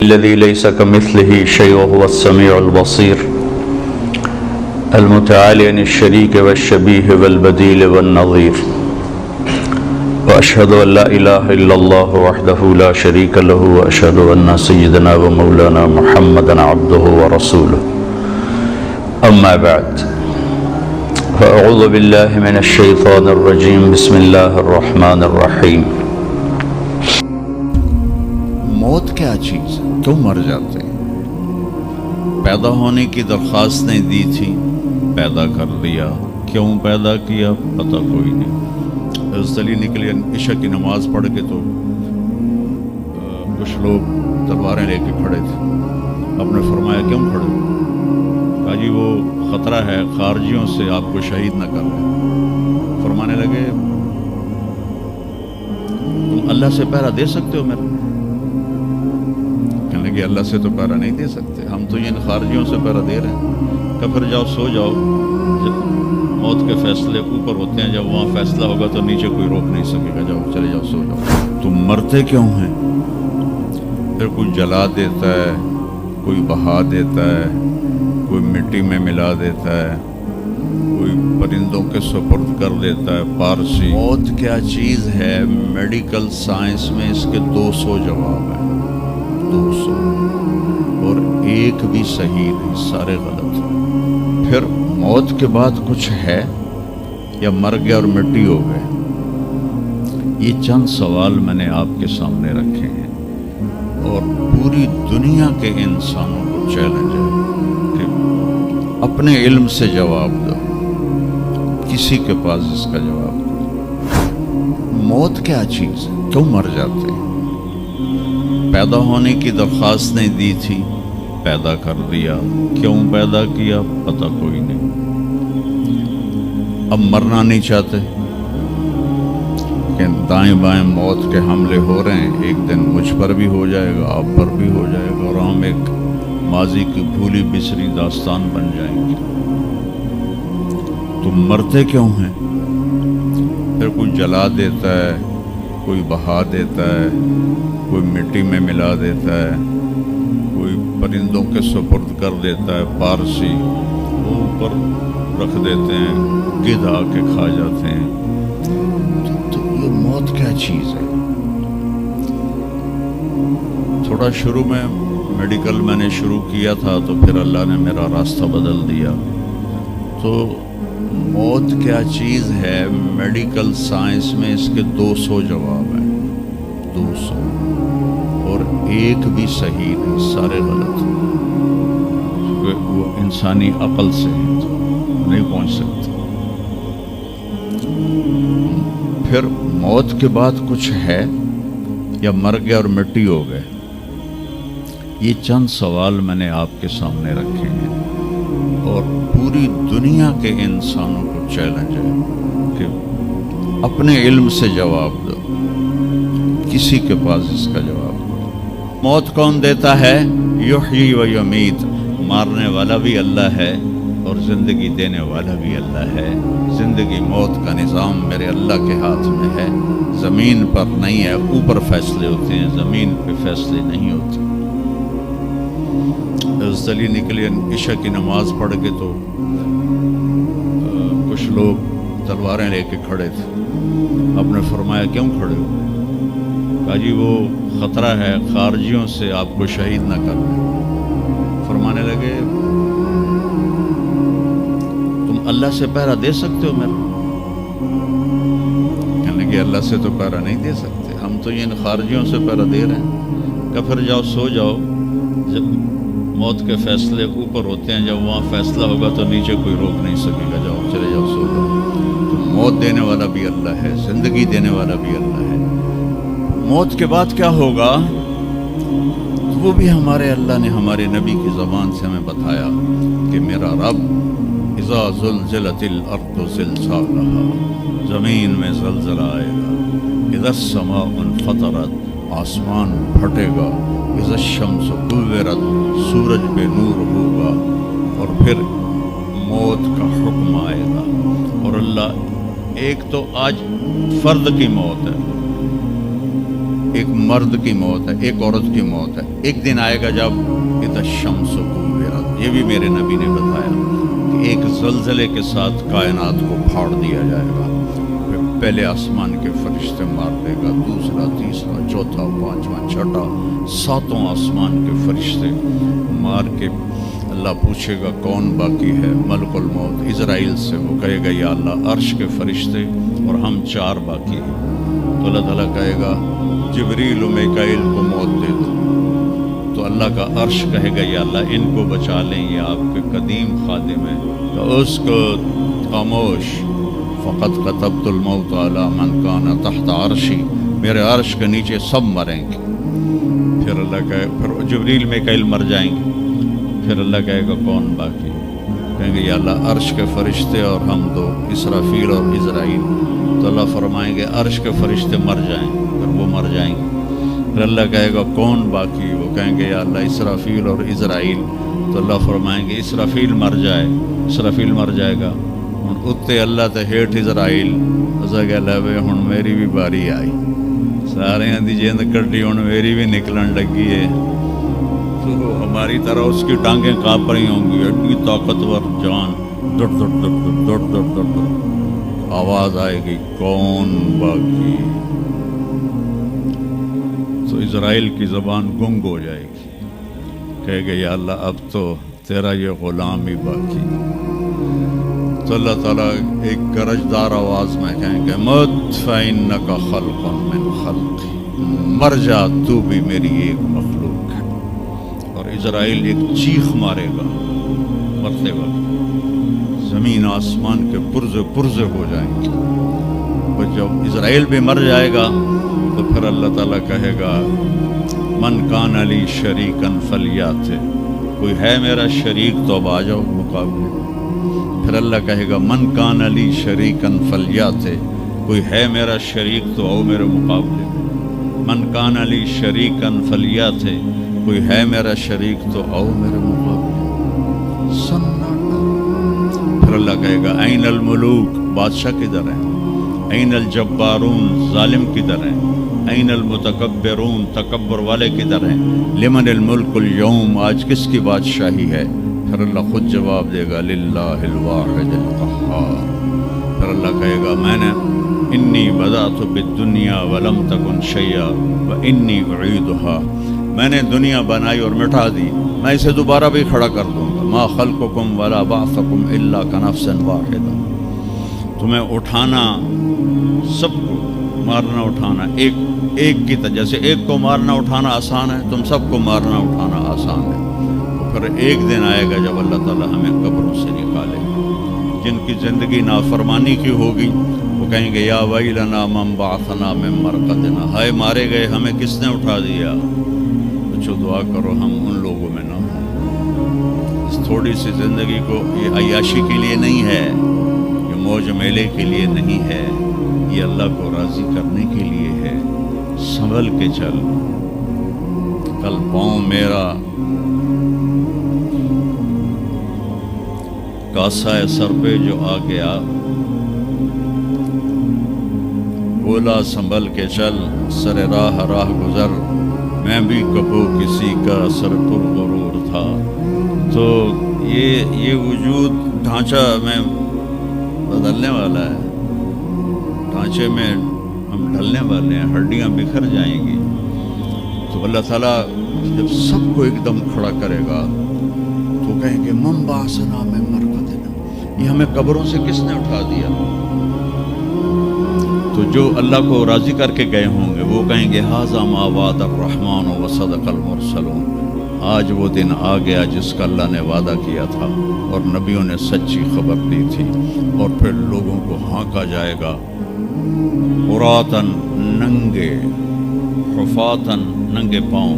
الذي ليس كمثله شيء وهو السميع البصير المتعالي عن الشريك والشبيه والبديل والنظير وأشهد أن لا إله إلا الله وحده لا شريك له وأشهد أن سيدنا ومولانا محمدا عبده ورسوله أما بعد فأعوذ بالله من الشيطان الرجيم بسم الله الرحمن الرحيم موت کیا چیز ہے؟ کیوں مر جاتے ہیں؟ پیدا ہونے کی درخواستیں دی تھی، پیدا کر دیا، کیوں پیدا کیا پتہ کوئی نہیں۔ حضرت علی نکلے عشاء کی نماز پڑھ کے تو کچھ لوگ تلواریں لے کے کھڑے تھے۔ آپ نے فرمایا کیوں کھڑے؟ کہا جی وہ خطرہ ہے خارجیوں سے آپ کو شہید نہ کر لیں۔ فرمانے لگے تم اللہ سے پہرا دے سکتے ہو میرا؟ کہنے لگے اللہ سے تو پہرا نہیں دے سکتے، ہم تو ان خارجیوں سے پہرا دے رہے ہیں۔ کہ پھر جاؤ سو جاؤ، جب موت کے فیصلے اوپر ہوتے ہیں، جب وہاں فیصلہ ہوگا تو نیچے کوئی روک نہیں سکے گا، جاؤ چلے جاؤ سو جاؤ۔ تم مرتے کیوں ہیں؟ پھر کوئی جلا دیتا ہے، کوئی بہا دیتا ہے، کوئی مٹی میں ملا دیتا ہے، کوئی پرندوں کے سپرد کر دیتا ہے۔ پارسی موت کیا چیز ہے؟ میڈیکل سائنس میں اس کے 200 جواب ہیں، 200، اور ایک بھی صحیح نہیں، سارے غلط ہیں۔ پھر موت کے بعد کچھ ہے یا مر گیا اور مٹی ہو گئے؟ یہ چند سوال میں نے آپ کے سامنے رکھے ہیں اور پوری دنیا کے انسانوں کو چیلنج ہے کہ اپنے علم سے جواب دو، کسی کے پاس اس کا جواب دو۔ موت کیا چیز ہے؟ کیوں مر جاتے ہیں؟ پیدا ہونے کی درخواستیں دی تھی، پیدا کر دیا، کیوں پیدا کیا پتہ کوئی نہیں۔ اب مرنا نہیں چاہتے کہ دائیں بائیں موت کے حملے ہو رہے ہیں، ایک دن مجھ پر بھی ہو جائے گا، آپ پر بھی ہو جائے گا، اور ہم ایک ماضی کی بھولی بسری داستان بن جائیں گے۔ تم مرتے کیوں ہیں؟ پھر کوئی جلا دیتا ہے، کوئی بہا دیتا ہے، کوئی مٹی میں ملا دیتا ہے، کوئی پرندوں کے سپرد کر دیتا ہے۔ پارسی وہ اوپر رکھ دیتے ہیں، گدھ آ کے کھا جاتے ہیں۔ تو یہ موت کیا چیز ہے؟ تھوڑا شروع میں میڈیکل میں نے شروع کیا تھا، تو پھر اللہ نے میرا راستہ بدل دیا۔ تو موت کیا چیز ہے؟ میڈیکل سائنس میں اس کے 200 جواب ہیں، 200، اور ایک بھی صحیح نہیں، سارے غلط ہیں۔ وہ انسانی عقل سے نہیں پہنچ سکتے۔ پھر موت کے بعد کچھ ہے یا مر گیا اور مٹی ہو گئے؟ یہ چند سوال میں نے آپ کے سامنے رکھے ہیں اور پوری دنیا کے انسانوں کو چیلنج ہے کہ اپنے علم سے جواب دو، کسی کے پاس اس کا جواب دو۔ موت کون دیتا ہے؟ یحیی و یمیت، مارنے والا بھی اللہ ہے اور زندگی دینے والا بھی اللہ ہے۔ زندگی موت کا نظام میرے اللہ کے ہاتھ میں ہے، زمین پر نہیں ہے، اوپر فیصلے ہوتے ہیں، زمین پہ فیصلے نہیں ہوتے۔ حضرت علی نکلے عشاء کی نماز پڑھ کے تو کچھ لوگ تلواریں لے کے کھڑے تھے۔ آپ نے فرمایا کیوں کھڑے ہو؟ کہا جی وہ خطرہ ہے خارجیوں سے آپ کو شہید نہ کر لیں۔ فرمانے لگے تم اللہ سے پہرا دے سکتے ہو میرا؟ کہنے لگے اللہ سے تو پہرا نہیں دے سکتے، ہم تو ان خارجیوں سے پہرا دے رہے ہیں۔ کہ پھر جاؤ سو جاؤ، جب موت کے فیصلے اوپر ہوتے ہیں، جب وہاں فیصلہ ہوگا تو نیچے کوئی روک نہیں سکے گا، جاؤ چلے جاؤ سو جاؤ۔ تو موت دینے والا بھی اللہ ہے، زندگی دینے والا بھی اللہ ہے۔ موت کے بعد کیا ہوگا وہ بھی ہمارے اللہ نے ہمارے نبی کی زبان سے ہمیں بتایا کہ میرا رب اذا زلزلت الارض زلزالها، زمین میں زلزلہ آئے گا، اذا السماء انفطرت، آسمان پھٹے گا، اذا الشمس کورت، سورج بے نور ہوگا، اور پھر موت کا حکم آئے گا۔ اور اللہ ایک تو آج فرد کی موت ہے، ایک مرد کی موت ہے، ایک عورت کی موت ہے. ایک دن آئے گا جب اذا الشمس کورت، یہ بھی میرے نبی نے بتایا کہ ایک زلزلے کے ساتھ کائنات کو پھاڑ دیا جائے گا. پھر پہلے آسمان کے فرشتے مار دے گا، دوسرا، تیسرا، چوتھا، پانچواں، چھٹا، ساتوں آسمان کے فرشتے مار کے اللہ پوچھے گا کون باقی ہے. ملک الموت اسرائیل سے وہ کہے گا یا اللہ عرش کے فرشتے اور ہم 4 باقی ہیں. تو اللہ تعالیٰ کہے گا جبریل و میکائیل کو موت دے دو. تو اللہ کا عرش کہے گا یا اللہ ان کو بچا لیں، یہ آپ کے قدیم خادم ہیں. تو اس کو خاموش، فقط كتبت الموت علی من کان تحت عرشی، میرے عرش کے نیچے سب مریں گے. پھر اللہ کہے، پھر جبریل میکائیل مر جائیں گے. پھر اللہ کہے گا کون باقی؟ کہیں گے یا اللہ عرش کے فرشتے اور ہم 2، اسرافیل اور اسرائیل. تو اللہ فرمائیں گے عرش کے فرشتے مر جائیں، پھر وہ مر جائیں گے. پھر اللہ کہے گا کون باقی؟ وہ کہیں گے یا اللہ اسرافیل اور اسرائیل. تو اللہ فرمائیں گے اسرافیل مر جائے، اسرافیل مر جائے گا. ہن اتنے اللہ تے ہیٹھ اسرائیل. اسا کہ لے ہن میری بھی باری آئی، سارے دی جند کٹی، ہن میری بھی نکلن لگی ہے. تو ہماری طرح اس کی ٹانگیں کانپ رہی ہوں گی، ایڈی طاقتور جان، دڑ دڑ دڑ دڑ دڑ دڑ دڑ. آواز آئے گی کون باقی؟ تو اسرائیل کی زبان گنگ ہو جائے گی، کہے گا یا اللہ اب تو تیرا یہ غلام ہی باقی. تو اللہ تعالیٰ ایک گرجدار آواز میں کہیں گے مت فإنک خلق من خلقی، مر جا تو بھی میری ایک مخلوق ہے. اور اسرائیل ایک چیخ مارے گا مرتے وقت، زمین آسمان کے پرزے پرزے ہو جائیں گے. اور جب اسرائیل بھی مر جائے گا تو پھر اللہ تعالیٰ کہے گا من کان لی شریکن فلیات، کوئی ہے میرا شریک تو اب آ جاؤ مقابلے. پھر اللہ کہے گا من کان لی شریکن فلیات، کوئی ہے میرا شریک تو آؤ میرے مقابلے. من کان لی شریکن فلیات، کوئی ہے میرا شریک تو آؤ میرے مقابلے. سناٹا. پھر اللہ کہے گا این الملوک، بادشاہ کدھر ہیں؟ این الجبارون، ظالم کدھر ہیں؟ این المتکبرون، تکبر والے کدھر ہیں؟ لمن الملک اليوم، آج کس کی بادشاہی ہے؟ پھر اللہ خود جواب دے گا للہ الواحد القہار. پھر اللہ کہے گا میں نے انی بدأت بالدنیا ولم تکن شیئا وانی اعیدها، میں نے دنیا بنائی اور مٹا دی، میں اسے دوبارہ بھی کھڑا کر دوں گا. ما خلقکم ولا بعثکم الا کنفس واحدہ، تمہیں اٹھانا، سب کو مارنا اٹھانا ایک کی طرح، جیسے ایک کو مارنا اٹھانا آسان ہے، تم سب کو مارنا اٹھانا آسان ہے. پھر ایک دن آئے گا جب اللہ تعالیٰ ہمیں قبروں سے نکالے گا. جن کی زندگی نافرمانی کی ہوگی وہ کہیں گے یا ویلنا من بعثنا من مرقدنا، ہائے مارے گئے ہمیں کس نے اٹھا دیا. بچوں دعا کرو ہم ان لوگوں میں نہ ہوں. اس تھوڑی سی زندگی کو یہ عیاشی کے لیے نہیں ہے، یہ موج میلے کے لیے نہیں ہے، یہ اللہ کو راضی کرنے کے لیے ہے. سنبھل کے چل، کل پاؤں میرا کاسا ہے سر پہ جو آ گیا، بولا سنبھل کے چل سر راہ راہ گزر، میں بھی کبو کسی کا سر پر غرور تھا. تو یہ وجود ڈھانچہ میں بدلنے والا ہے، ڈھانچے میں ہم ڈھلنے والے ہیں، ہڈیاں بکھر جائیں گی. تو اللہ تعالیٰ جب سب کو ایک دم کھڑا کرے گا تو کہیں گے من بعثنا من مرقدنا، یہ ہمیں قبروں سے کس نے اٹھا دیا. تو جو اللہ کو راضی کر کے گئے ہوں گے وہ کہیں گے ھذا ما وعد الرحمن وصدق المرسلون، آج وہ دن آ گیا جس کا اللہ نے وعدہ کیا تھا اور نبیوں نے سچی خبر دی تھی. اور پھر لوگوں کو ہانکا جائے گا عراۃً، ننگے، حفاۃً، ننگے پاؤں،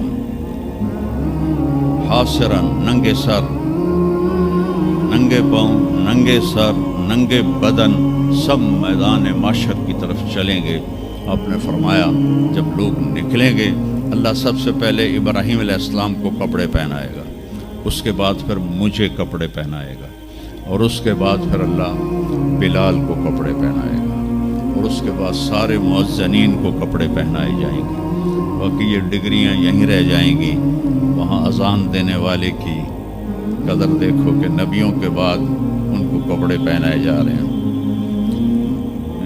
حاسراً، ننگے سر، ننگے پاؤں، ننگے سر، ننگے بدن، سب میدان معاشر کی طرف چلیں گے. آپ نے فرمایا جب لوگ نکلیں گے اللہ سب سے پہلے ابراہیم علیہ السلام کو کپڑے پہنائے گا، اس کے بعد پھر مجھے کپڑے پہنائے گا، اور اس کے بعد پھر اللہ بلال کو کپڑے پہنائے گا، اور اس کے بعد سارے مؤذنین کو کپڑے پہنائے جائیں گے. باقی یہ ڈگریاں یہیں رہ جائیں گی. وہاں اذان دینے والے کی قدر دیکھو کہ نبیوں کے بعد ان کو کپڑے پہنائے جا رہے ہیں.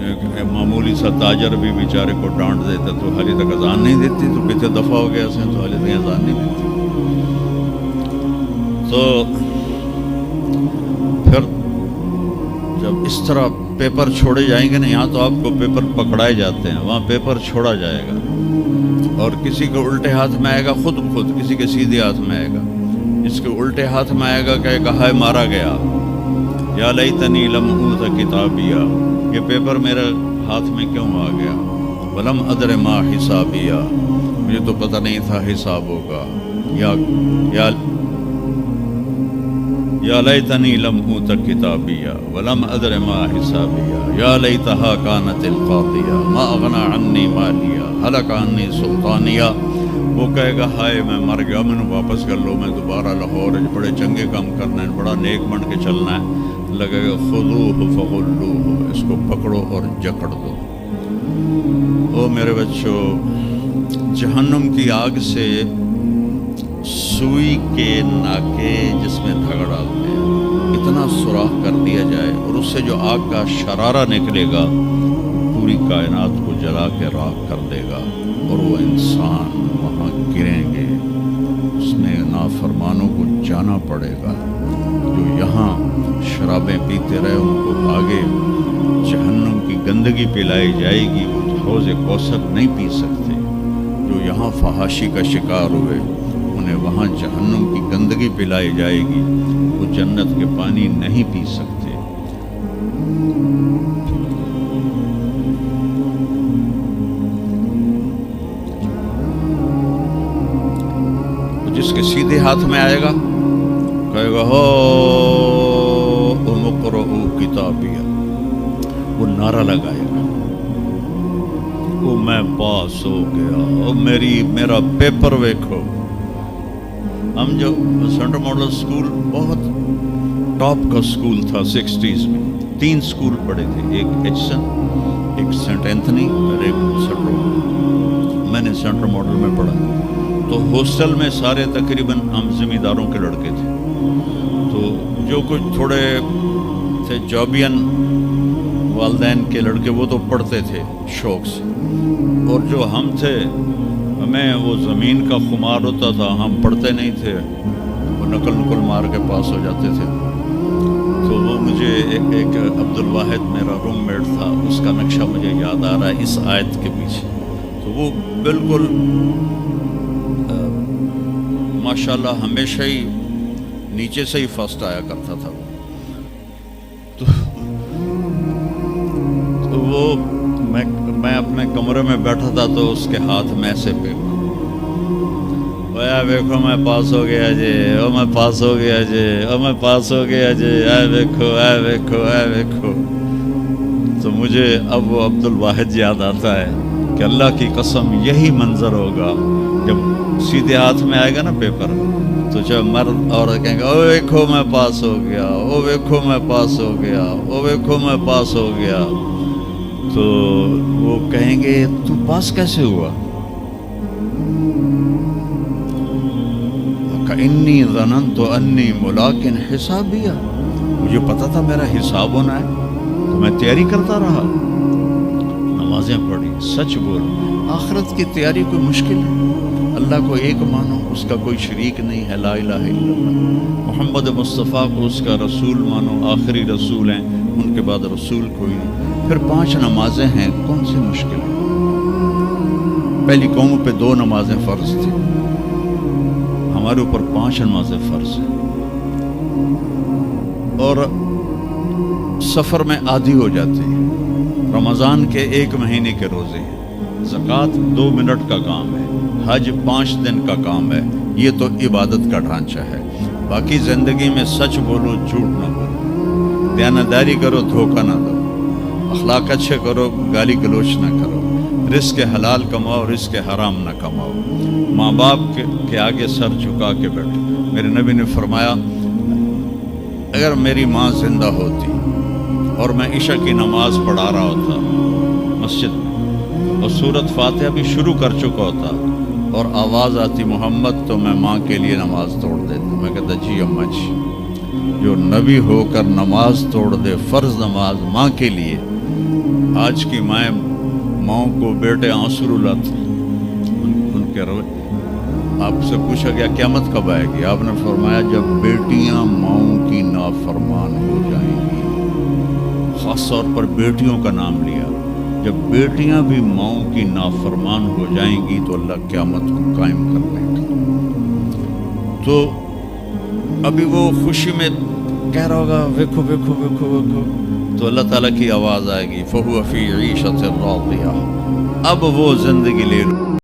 ایک معمولی سا تاجر بھی بیچارے کو ڈانٹ دیتا تو حالی تک اذان نہیں دیتی, تو کتنے دفعہ ہو گیا اسے تو حالی تک اذان نہیں دیتی. تو پھر جب اس طرح پیپر چھوڑے جائیں گے نا, یہاں تو آپ کو پیپر پکڑائے جاتے ہیں, وہاں پیپر چھوڑا جائے گا اور کسی کے الٹے ہاتھ میں آئے گا خود بخود, کسی کے سیدھے ہاتھ میں آئے گا. اس کے الٹے ہاتھ میں آئے گا کہے گا ہائے مارا گیا, یا لیتنی لم اوت کتابیہ, یہ پیپر میرے ہاتھ میں کیوں آ گیا. ولم ادر ما حسابیہ, مجھے تو پتہ نہیں تھا حساب ہوگا. یا لیتنی لم اوت کتابیہ ولم ادر ما حسابیہ, یا لیتہا کانت القاضیہ ما اغنی عنی مالیہ ہلک عنی سلطانیہ. وہ کہے گا ہائے میں مر گیا, میں نے واپس کر لو, میں دوبارہ لاہور بڑے چنگے کام کرنا ہے, بڑا نیک بن کے چلنا ہے. لگے گا خذوہ فغلوہ, اس کو پکڑو اور جکڑ دو. او میرے بچوں, جہنم کی آگ سے سوئی کے ناکے جس میں دھگڑ ڈالتے ہیں, اتنا سوراخ کر دیا جائے اور اس سے جو آگ کا شرارہ نکلے گا پوری کائنات کو جلا کے راکھ کر دے گا, اور وہ انسان وہاں گریں گے. اس میں نافرمانوں کو جانا پڑے گا. جو یہاں شرابیں پیتے رہے ان کو آگے جہنم کی گندگی پلائی جائے گی, وہ حوض کوثر نہیں پی سکتے. جو یہاں فحاشی کا شکار ہوئے انہیں وہاں جہنم کی گندگی پلائی جائے گی, وہ جنت کے پانی نہیں پی سکتے. جس کے سیدھے ہاتھ میں آئے گا کہے گا ہو اقرؤ کتابیہ, وہ نعرہ لگائے گا, وہ میں پاس ہو گیا, اور میرا پیپر دیکھو. ہم جو سینٹرل ماڈل سکول بہت ٹاپ کا سکول تھا 60s میں, 3 سکول پڑھے تھے, ایک ایچسن, ایک سینٹ اینتھنی اور ایک سینٹرل ماڈل. میں نے سینٹرل ماڈل میں پڑھا. تو ہاسٹل میں سارے تقریباً ہم زمینداروں کے لڑکے تھے. تو جو کچھ تھوڑے تھے جابین والدین کے لڑکے وہ تو پڑھتے تھے شوق سے, اور جو ہم تھے ہمیں وہ زمین کا خمار ہوتا تھا, ہم پڑھتے نہیں تھے, وہ نقل مار کے پاس ہو جاتے تھے. تو وہ مجھے ایک عبدالواحد میرا روم میٹ تھا, اس کا نقشہ مجھے یاد آ رہا ہے اس آیت کے پیچھے. تو وہ بالکل ماشاءاللہ ہمیشہ ہی نیچے سے ہی فرسٹ آیا کرتا تھا. تو وہ میں اپنے کمرے میں بیٹھا تھا تو اس کے ہاتھ میں ایسے پہ دیکھو میں پاس ہو گیا جی, او میں پاس ہو گیا جی, او میں پاس ہو گیا جی, اے دیکھو اے دیکھو اے دیکھو. تو مجھے اب وہ عبدالواحد یاد آتا ہے کہ اللہ کی قسم یہی منظر ہوگا جب سیدھے ہاتھ میں آئے گا نا پیپر, تو جب مرد عورت کہیں گے او دیکھو میں پاس ہو گیا, او دیکھو میں پاس ہو گیا, او دیکھو میں پاس ہو گیا, تو وہ کہیں گے تو پاس کیسے ہوا؟ انی ظننت انی ملاق حسابیہ, مجھے پتا تھا میرا حساب ہونا ہے تو میں تیاری کرتا رہا, نمازیں پڑھی, سچ بول. آخرت کی تیاری کوئی مشکل ہے؟ اللہ کو ایک مانو, اس کا کوئی شریک نہیں ہے, لا الہ الا اللہ. محمد مصطفیٰ کو اس کا رسول مانو, آخری رسول ہیں, ان کے بعد رسول کوئی نہیں. پھر 5 نمازیں ہیں, کون سی مشکل ہے؟ پہلی قوموں پہ 2 نمازیں فرض تھیں, ہمارے اوپر 5 نمازیں فرض ہیں. اور سفر میں عادی ہو جاتے ہیں. رمضان کے 1 مہینے کے روزے ہیں, زکوٰۃ 2 منٹ کا کام ہے, حج 5 دن کا کام ہے. یہ تو عبادت کا ڈھانچہ ہے. باقی زندگی میں سچ بولو, جھوٹ نہ بولو, دیانتداری کرو, دھوکہ نہ دو, اخلاق اچھے کرو, گالی گلوچ نہ کرو, رزق حلال کماؤ, رزق حرام نہ کماؤ, ماں باپ کے آگے سر جھکا کے بیٹھو. میرے نبی نے فرمایا اگر میری ماں زندہ ہوتی اور میں عشاء کی نماز پڑھا رہا ہوتا مسجد میں اور سورۃ فاتحہ بھی شروع کر چکا ہوتا اور آواز آتی محمد تو میں ماں کے لیے نماز توڑ دیتا. میں کہتا جی اماں جی، جو نبی ہو کر نماز توڑ دے، فرض نماز ماں کے لیے. آج کی مائیں ماؤں کو بیٹے آنسو رلاتے ان کے روے. آپ سے پوچھا گیا قیامت کب آئے گی؟ آپ نے فرمایا جب بیٹیاں ماؤں کی نافرمان ہو جائیں گی. خاص طور پر بیٹیوں کا نام لیا. جب بیٹیاں بھی ماؤں کی نافرمان ہو جائیں گی تو اللہ قیامت کو قائم کر لے گا. تو ابھی وہ خوشی میں کہہ رہا ہوگا ویکھو ویکھو ویکھو ویکھو، تو اللہ تعالیٰ کی آواز آئے گی فَهُوَ فِي عِيشَةٍ رَاضِيَةٍ. اب وہ زندگی لے لو.